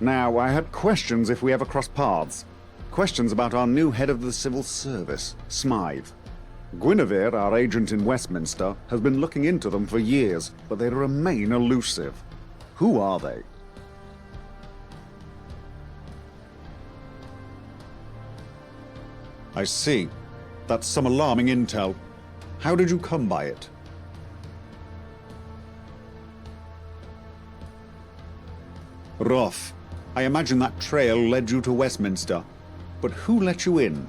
Now, I had questions if we ever crossed paths. Questions about our new head of the civil service, Smythe. Guinevere, our agent in Westminster, has been looking into them for years, but they remain elusive. Who are they? I see. That's some alarming intel. How did you come by it? Rough. I imagine that trail led you to Westminster. But who let you in?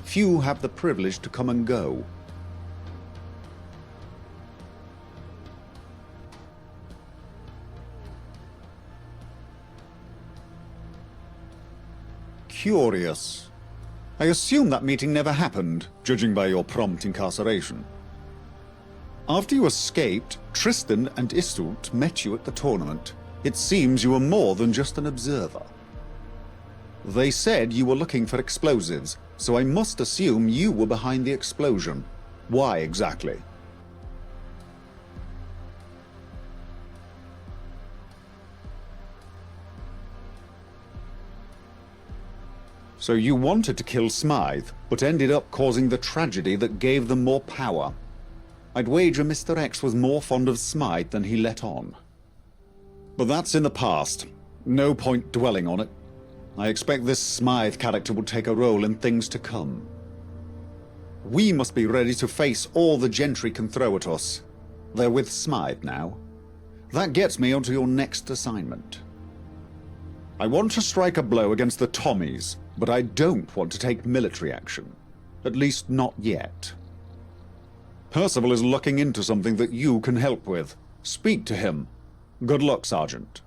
Few have the privilege to come and go. Curious. I assume that meeting never happened, judging by your prompt incarceration. After you escaped, Tristan and Iseult met you at the tournament. It seems you were more than just an observer. They said you were looking for explosives, so I must assume you were behind the explosion. Why exactly? So you wanted to kill Smythe, but ended up causing the tragedy that gave them more power. I'd wager Mr. X was more fond of Smythe than he let on. But that's in the past. No point dwelling on it. I expect this Smythe character will take a role in things to come. We must be ready to face all the Gentry can throw at us. They're with Smythe now. That gets me onto your next assignment. I want to strike a blow against the Tommies, but I don't want to take military action. At least not yet. Percival is looking into something that you can help with. Speak to him. Good luck, Sergeant.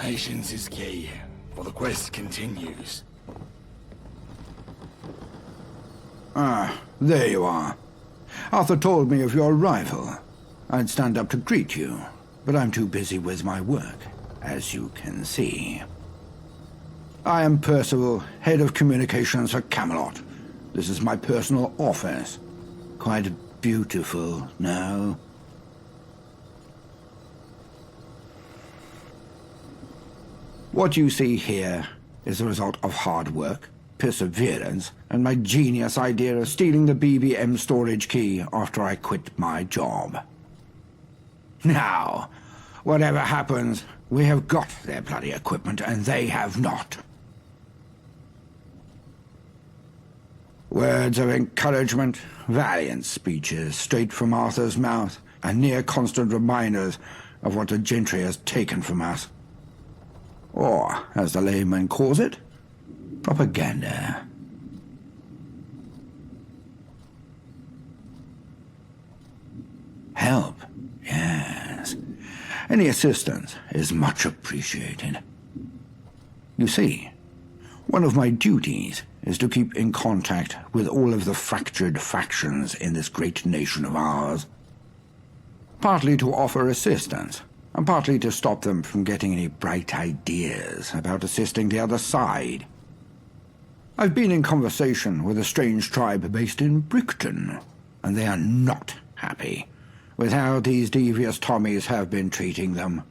Patience is key, for the quest continues. Ah, there you are. Arthur told me of your arrival. I'd stand up to greet you, but I'm too busy with my work, as you can see. I am Percival, Head of Communications for Camelot. This is my personal office. Quite beautiful, no? What you see here is the result of hard work, perseverance, and my genius idea of stealing the BBM storage key after I quit my job. Now, whatever happens, we have got their bloody equipment, and they have not. Words of encouragement, valiant speeches straight from Arthur's mouth, and near-constant reminders of what the Gentry has taken from us. Or, as the layman calls it, propaganda. Help, yes. Any assistance is much appreciated. You see, one of my duties is to keep in contact with all of the fractured factions in this great nation of ours. Partly to offer assistance, and partly to stop them from getting any bright ideas about assisting the other side. I've been in conversation with a strange tribe based in Brickton, and they are not happy with how these devious Tommies have been treating them.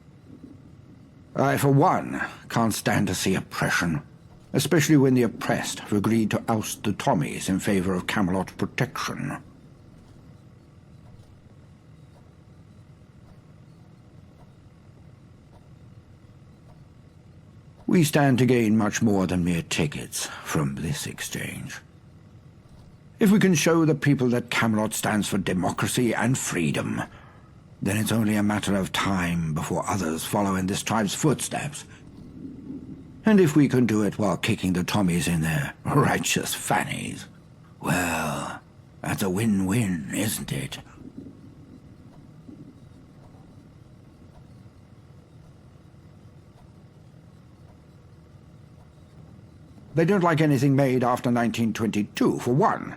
I, for one, can't stand to see oppression, especially when the oppressed have agreed to oust the Tommies in favor of Camelot protection. We stand to gain much more than mere tickets from this exchange. If we can show the people that Camelot stands for democracy and freedom, then it's only a matter of time before others follow in this tribe's footsteps. And if we can do it while kicking the Tommies in their righteous fannies, well, that's a win-win, isn't it? They don't like anything made after 1922, for one.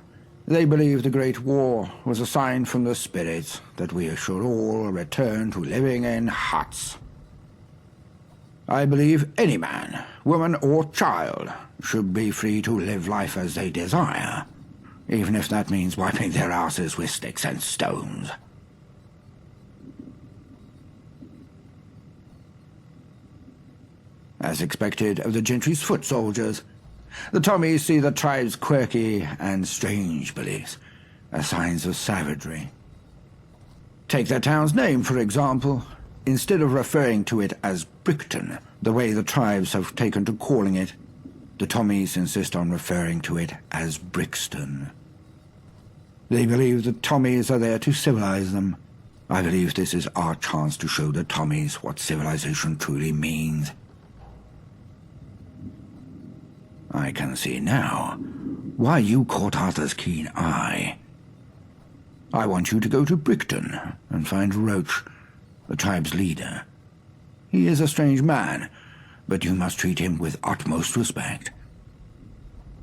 They believe the Great War was a sign from the spirits that we should all return to living in huts. I believe any man, woman, or child should be free to live life as they desire, even if that means wiping their asses with sticks and stones. As expected of the gentry's foot soldiers, the Tommies see the tribe's quirky and strange beliefs as signs of savagery. Take their town's name, for example. Instead of referring to it as Brickton, the way the tribes have taken to calling it, the Tommies insist on referring to it as Brixton. They believe the Tommies are there to civilize them. I believe this is our chance to show the Tommies what civilization truly means. I can see now why you caught Arthur's keen eye. I want you to go to Brickton and find Roach, the tribe's leader. He is a strange man, but you must treat him with utmost respect.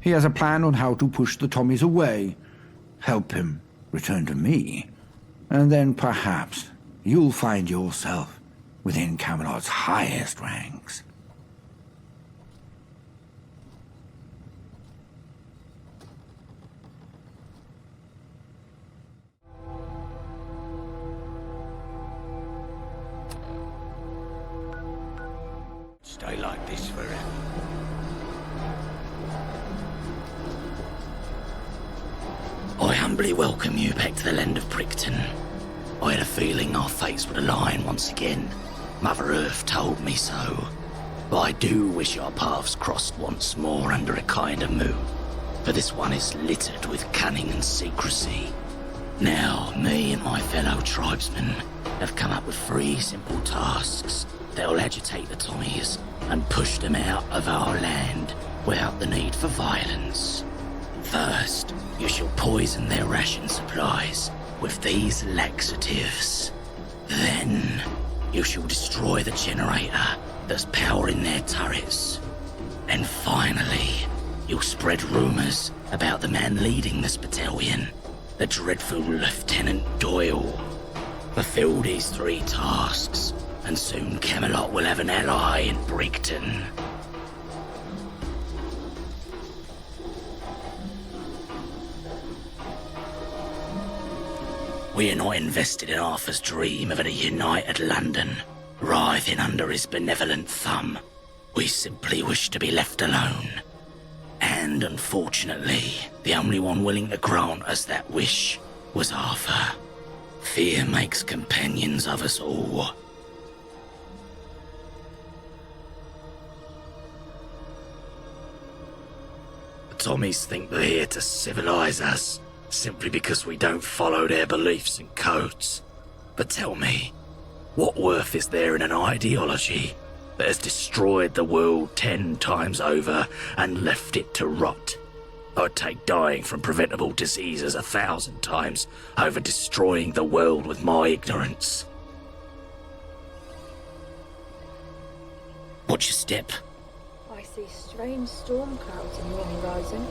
He has a plan on how to push the Tommies away, help him return to me, and then perhaps you'll find yourself within Camelot's highest ranks. Stay like this forever. I humbly welcome you back to the land of Brickton. I had a feeling our fates would align once again. Mother Earth told me so. But I do wish our paths crossed once more under a kinder moon. For this one is littered with cunning and secrecy. Now, me and my fellow tribesmen have come up with 3 simple tasks that'll agitate the Tommies and push them out of our land without the need for violence. First, you shall poison their ration supplies with these laxatives. Then, you shall destroy the generator that's powering their turrets. And finally, you'll spread rumors about the man leading this battalion, the dreadful Lieutenant Doyle. Fulfill these 3 tasks, and soon Camelot will have an ally in Brickton. We are not invested in Arthur's dream of a united London, writhing under his benevolent thumb. We simply wish to be left alone. And unfortunately, the only one willing to grant us that wish was Arthur. Fear makes companions of us all. The Tommies think they're here to civilize us, simply because we don't follow their beliefs and codes. But tell me, what worth is there in an ideology that has destroyed the world 10 times over and left it to rot? I'd take dying from preventable diseases 1,000 times over destroying the world with my ignorance. Watch your step. I see strange storm clouds in the horizon.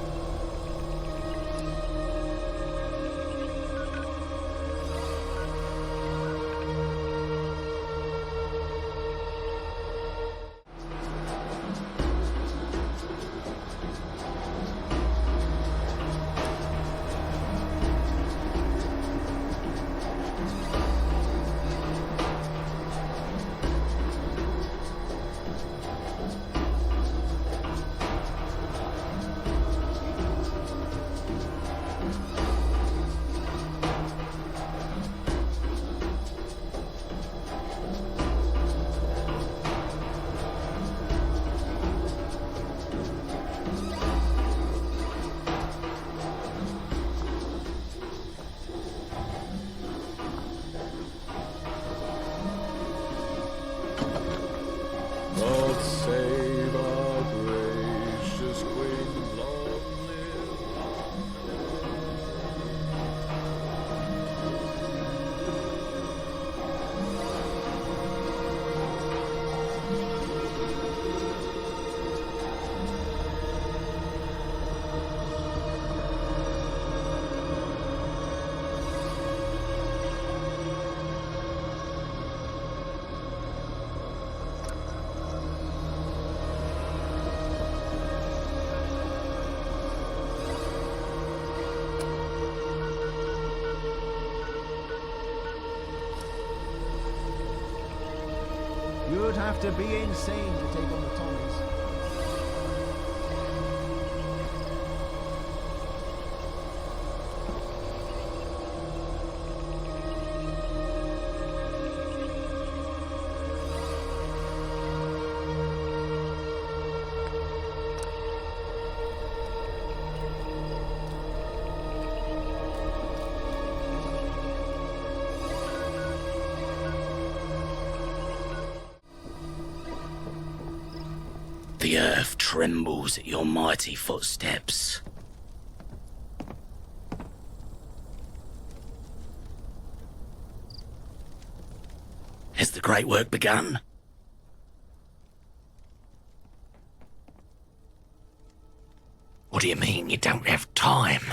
Save our gracious Queen, long live. You'd have to be insane to take on the Tommies. The earth trembles at your mighty footsteps. Has the great work begun? What do you mean you don't have time?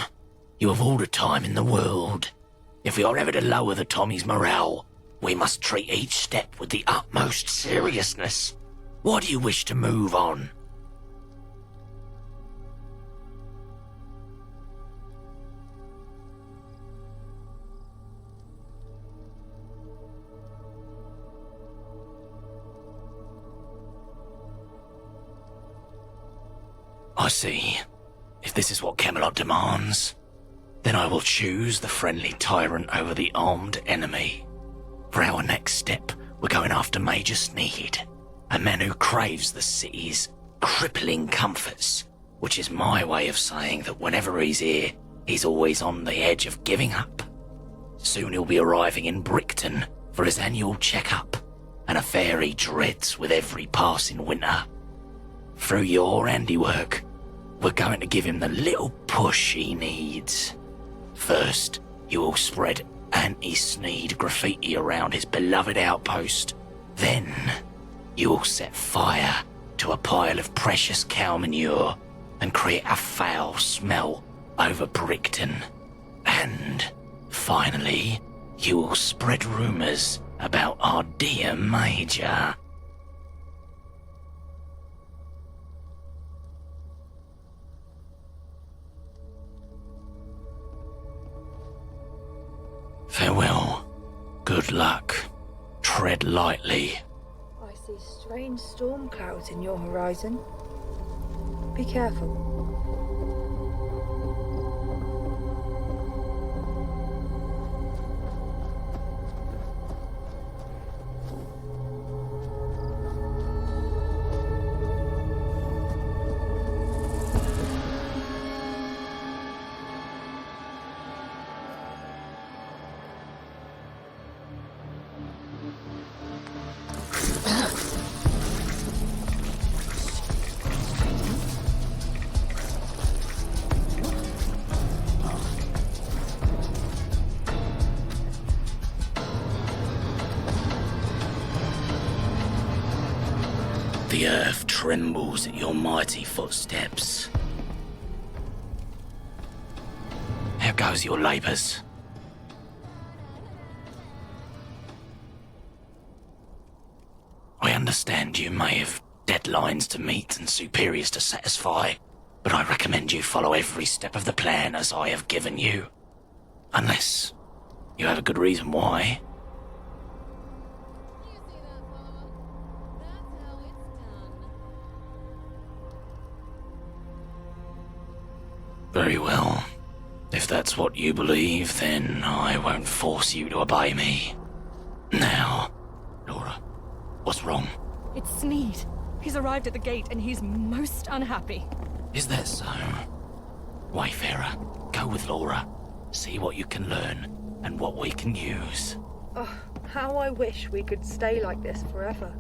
You have all the time in the world. If we are ever to lower the Tommy's morale, we must treat each step with the utmost seriousness. Why do you wish to move on? I see. If this is what Camelot demands, then I will choose the friendly tyrant over the armed enemy. For our next step, we're going after Major Sneed, a man who craves the city's crippling comforts, which is my way of saying that whenever he's here, he's always on the edge of giving up. Soon he'll be arriving in Brickton for his annual checkup, an affair he dreads with every passing winter. Through your handiwork, we're going to give him the little push he needs. First, you will spread anti-Sneed graffiti around his beloved outpost. Then, you will set fire to a pile of precious cow manure and create a foul smell over Brickton. And, finally, you will spread rumours about our dear Major. Farewell. Good luck. Tread lightly. I see strange storm clouds in your horizon. Be careful. The earth trembles at your mighty footsteps. How goes your labours? I understand you may have deadlines to meet and superiors to satisfy, but I recommend you follow every step of the plan as I have given you. Unless you have a good reason why. Very well. If that's what you believe, then I won't force you to obey me. Now, Laura, what's wrong? It's Sneed. He's arrived at the gate and he's most unhappy. Is that so? Wayfarer, go with Laura. See what you can learn and what we can use. Oh, how I wish we could stay like this forever.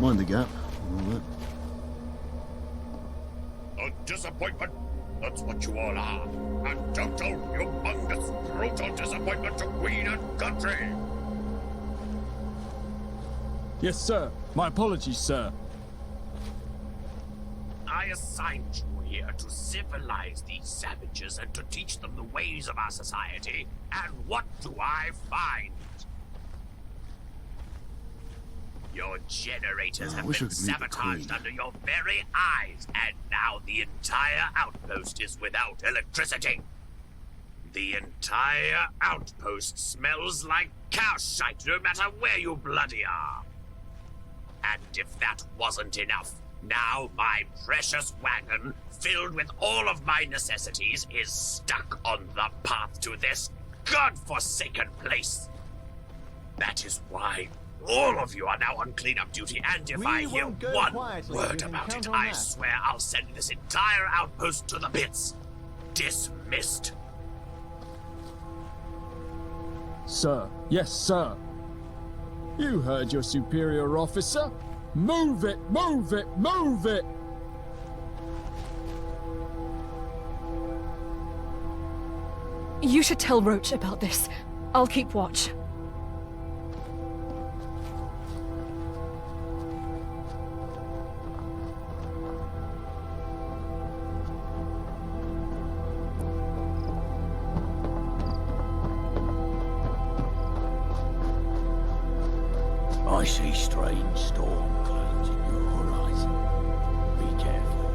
Mind the gap. All that. A disappointment. That's what you all are. A total, humongous, brutal disappointment to Queen and country. Yes, sir. My apologies, sir. I assigned you here to civilize these savages and to teach them the ways of our society. And what do I find? Your generators have wish I been could meet the sabotaged Queen. under your very eyes, and now the entire outpost is without electricity. The entire outpost smells like cow shite, no matter where you bloody are. And if that wasn't enough, now my precious wagon, filled with all of my necessities, is stuck on the path to this godforsaken place. That is why all of you are now on cleanup duty, and if We I hear won't go one quietly, you word can about count it, on I that. swear I'll send this entire outpost to the pits. Dismissed. Sir. Yes, sir. You heard your superior officer. Move it, move it, move it! You should tell Roach about this. I'll keep watch. I see strange storm clouds in your horizon. Be careful.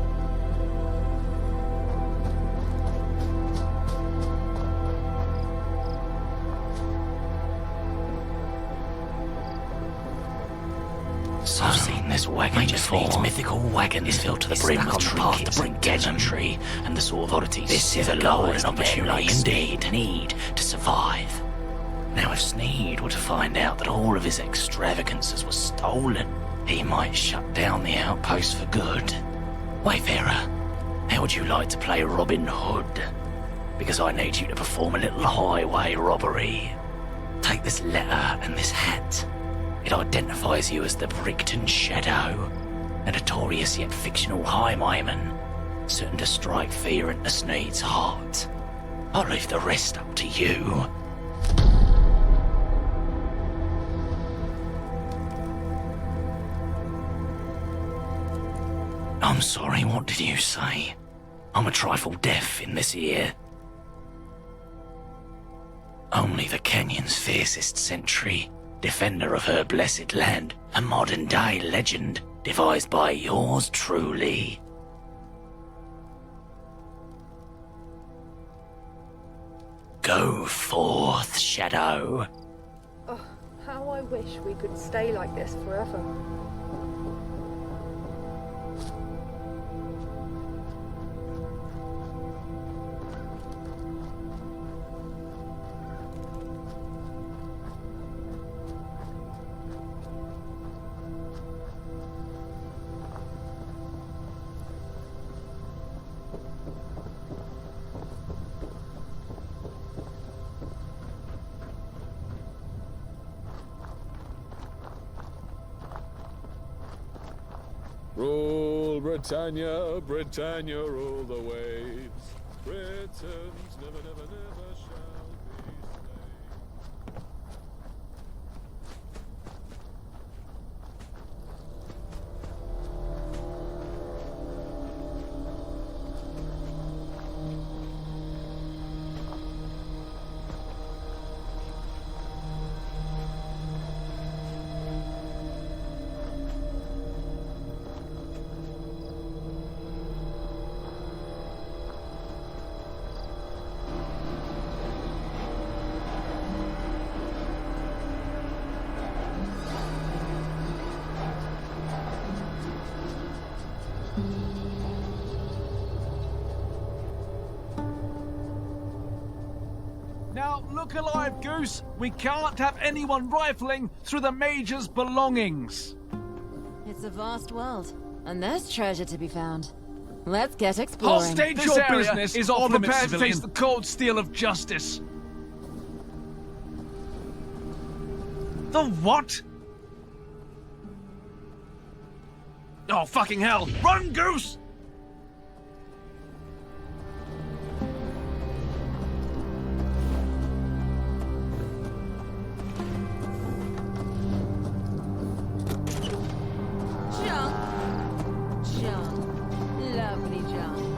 So I've seen this wagon before. Fleet's mythical wagon is filled to the brim with trinkets and gadgetry and the sort of oddities. This is a golden opportunity indeed need to survive. Now, if Sneed were to find out that all of his extravagances were stolen, he might shut down the outpost for good. Wayfarer, how would you like to play Robin Hood? Because I need you to perform a little highway robbery. Take this letter and this hat. It identifies you as the Brigton Shadow, a notorious yet fictional highwayman, certain to strike fear into Sneed's heart. I'll leave the rest up to you. I'm sorry, what did you say? I'm a trifle deaf in this ear. Only the Canyon's fiercest sentry, defender of her blessed land, a modern-day legend devised by yours truly. Go forth, Shadow. Oh, how I wish we could stay like this forever. Rule Britannia, Britannia, rule the waves. Britons never, never, never shall be slain. Now, look alive, Goose. We can't have anyone rifling through the Major's belongings. It's a vast world, and there's treasure to be found. Let's get exploring. State your business is off limits, civilian. Prepare to face the cold steel of justice. The what? Oh, fucking hell! Run, Goose! John. John. Lovely John.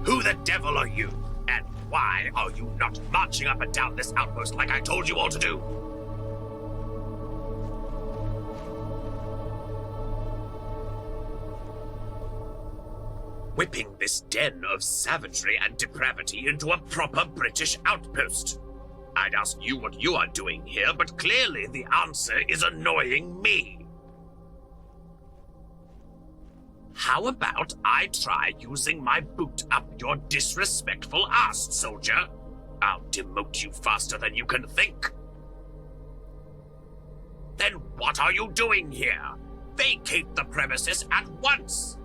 Who the devil are you? And why are you not marching up and down this outpost like I told you all to do? Whipping this den of savagery and depravity into a proper British outpost. I'd ask you what you are doing here, but clearly the answer is annoying me. How about I try using my boot up your disrespectful ass, soldier? I'll demote you faster than you can think. Then what are you doing here? Vacate the premises at once!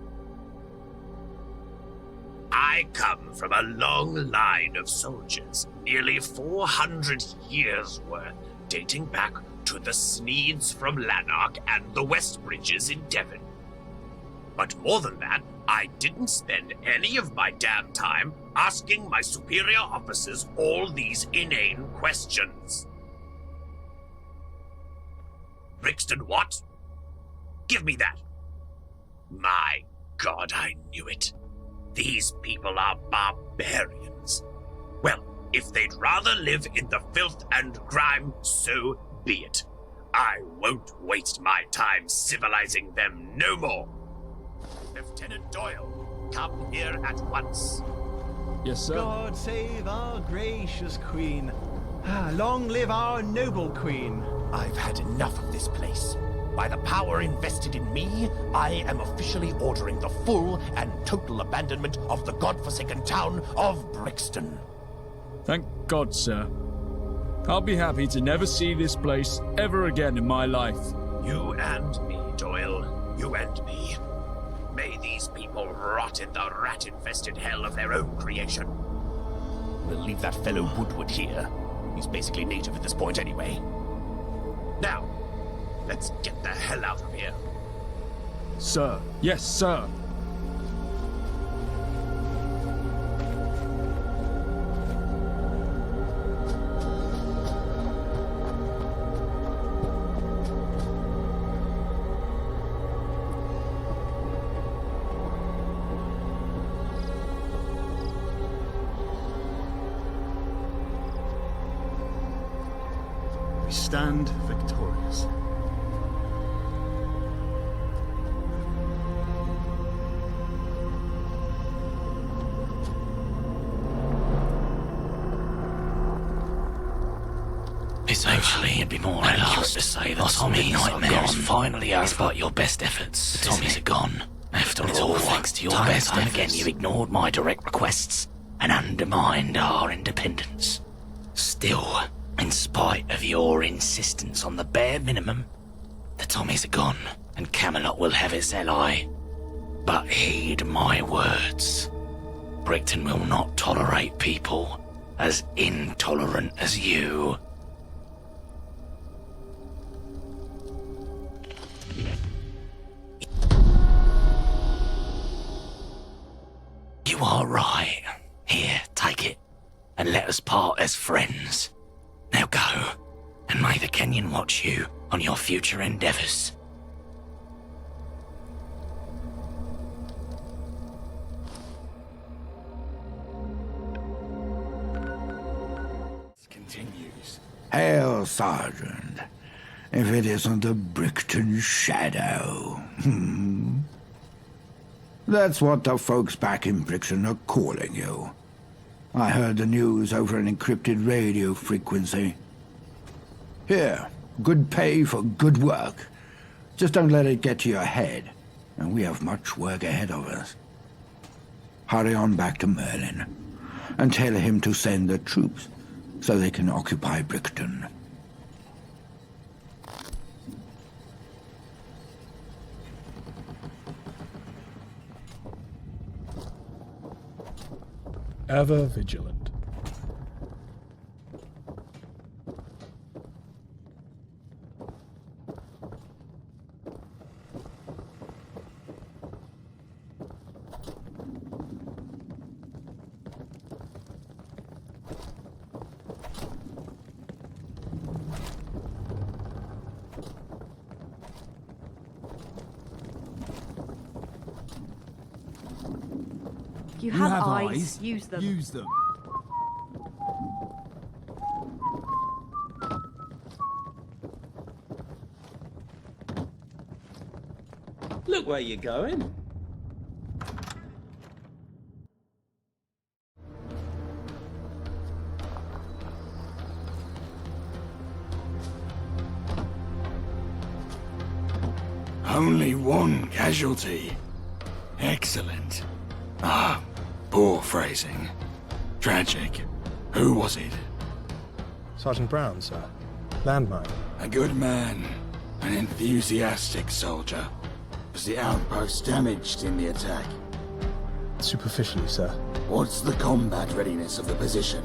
I come from a long line of soldiers, nearly 400 years worth, dating back to the Sneeds from Lanark and the Westbridges in Devon. But more than that, I didn't spend any of my damn time asking my superior officers all these inane questions. Brixton what? Give me that. My God, I knew it. These people are barbarians. Well, if they'd rather live in the filth and grime, so be it. I won't waste my time civilizing them no more. Lieutenant Doyle, come here at once. Yes, sir. God save our gracious queen. Long live our noble queen. I've had enough of this place. By the power invested in me, I am officially ordering the full and total abandonment of the godforsaken town of Brixton. Thank God, sir. I'll be happy to never see this place ever again in my life. You and me, Doyle. You and me. May these people rot in the rat-infested hell of their own creation. We'll leave that fellow Woodward here. He's basically native at this point anyway. Now, let's get the hell out of here. Sir. Yes, sir. We stand victorious. Essentially, it'd be more accurate to say that Tommy's nightmare is finally over. Despite your best efforts, the Tommies are gone. After all, thanks to your best efforts, again you ignored my direct requests and undermined our independence. Still, in spite of your insistence on the bare minimum, the Tommies are gone, and Camelot will have its ally. But heed my words. Brixton will not tolerate people as intolerant as you. You are right. Here, take it, and let us part as friends. Now go, and may the Kenyon watch you on your future endeavors. Continues. Hail, Sergeant. If it isn't the Brixton Shadow. That's what the folks back in Brixton are calling you. I heard the news over an encrypted radio frequency. Here, good pay for good work. Just don't let it get to your head, and we have much work ahead of us. Hurry on back to Merlin, and tell him to send the troops so they can occupy Brixton. Ever vigilant. You have eyes. Use them. Use them. Look where you're going. Only one casualty. Excellent. Ah, poor phrasing. Tragic. Who was it? Sergeant Brown, sir. Landmine. A good man. An enthusiastic soldier. Was the outpost damaged in the attack? Superficially, sir. What's the combat readiness of the position?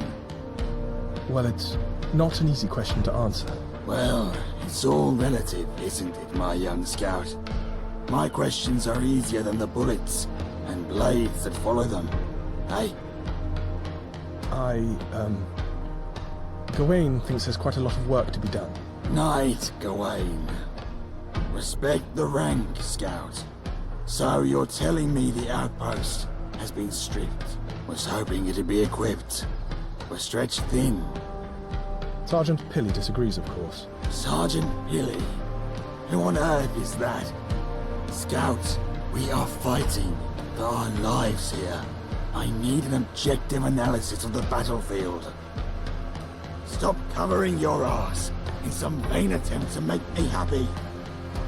Well, it's not an easy question to answer. Well, it's all relative, isn't it, my young scout? My questions are easier than the bullets and blades that follow them. Hey? Gawain thinks there's quite a lot of work to be done. Knight Gawain. Respect the rank, Scout. So you're telling me the outpost has been stripped? Was hoping it'd be equipped. We're stretched thin. Sergeant Pilley disagrees, of course. Sergeant Pilley? Who on earth is that? Scout, we are fighting for our lives here. I need an objective analysis of the battlefield. Stop covering your ass in some vain attempt to make me happy.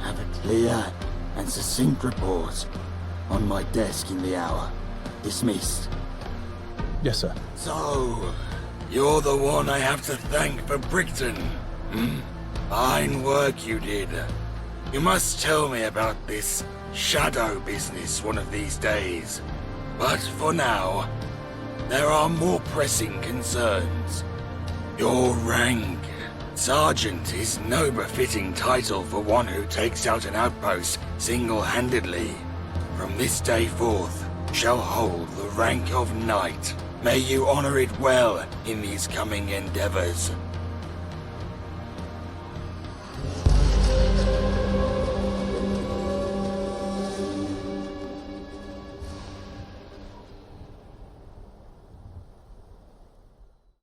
Have a clear and succinct report on my desk in the hour. Dismissed. Yes, sir. So, you're the one I have to thank for Brixton. Fine work you did. You must tell me about this shadow business one of these days. But for now, there are more pressing concerns. Your rank. Sergeant is no befitting title for one who takes out an outpost single-handedly. From this day forth, shall hold the rank of Knight. May you honor it well in these coming endeavors.